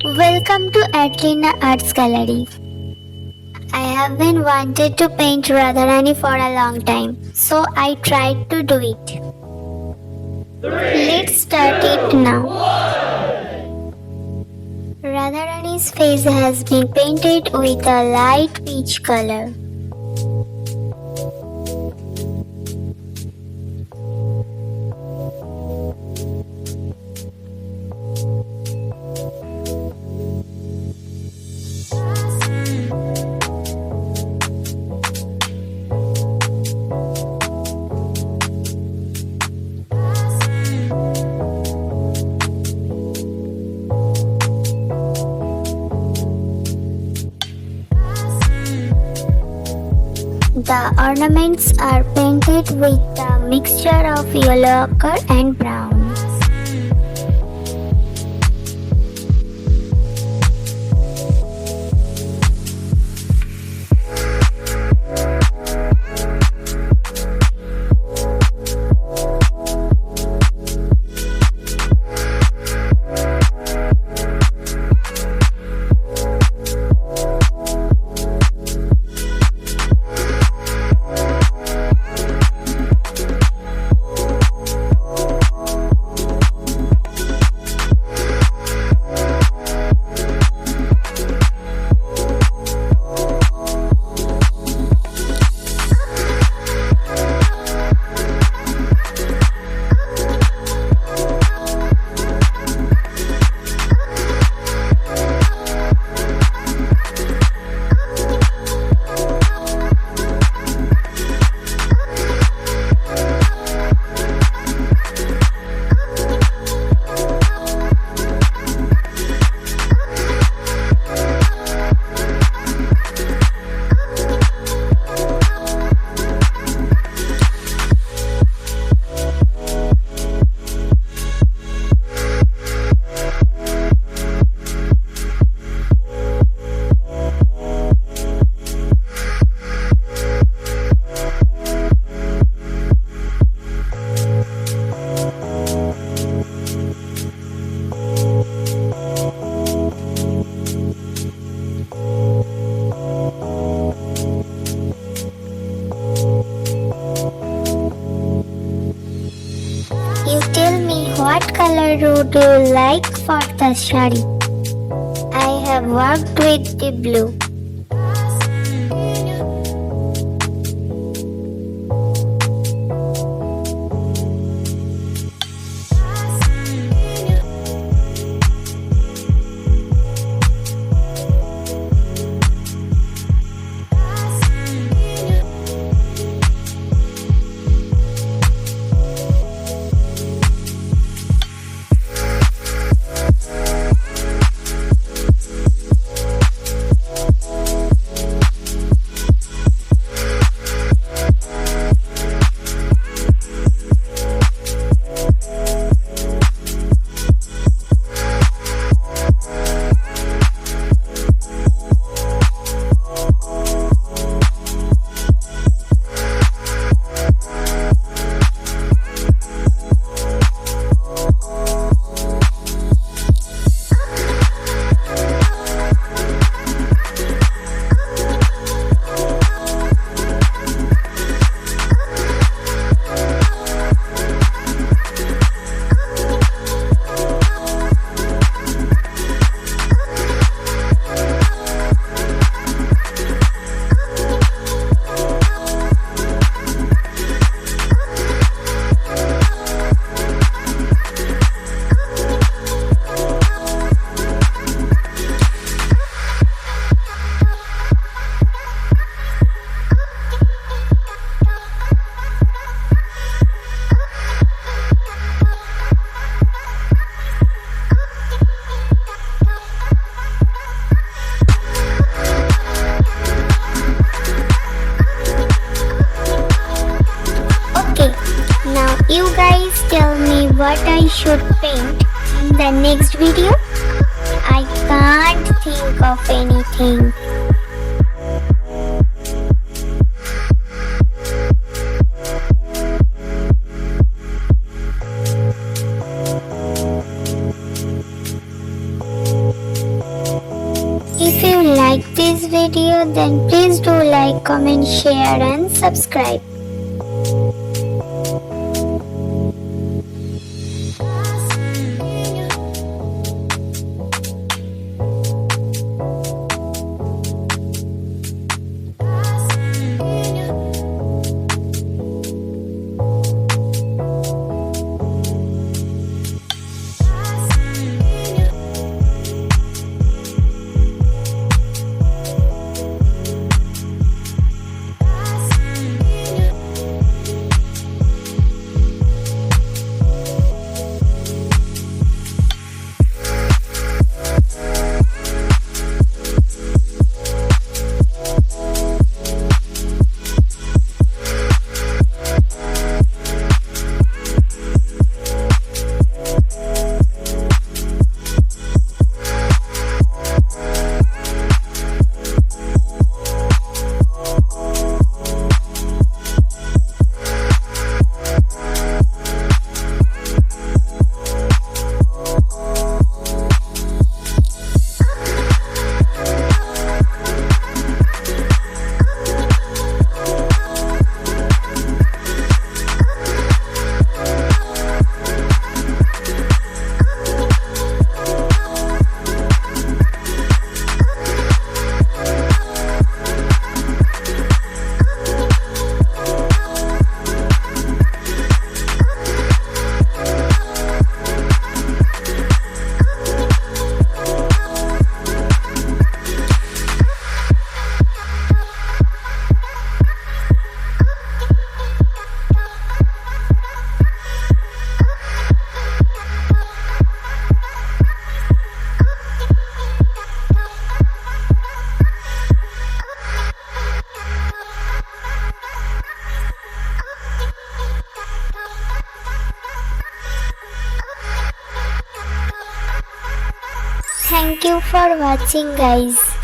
Welcome to AdeLinaArtsGallery. I have been wanted to paint Radha Rani for a long time, so I tried to do it. Let's start it now. Radha Rani's face has been painted with a light peach color. The ornaments are painted with a mixture of yellow ochre and brown. You tell me what color would you like for the sari? I have worked with the blue. You guys tell me what I should paint in the next video. I can't think of anything. If you like this video, then please do like, comment, share and subscribe. Thank you for watching, guys.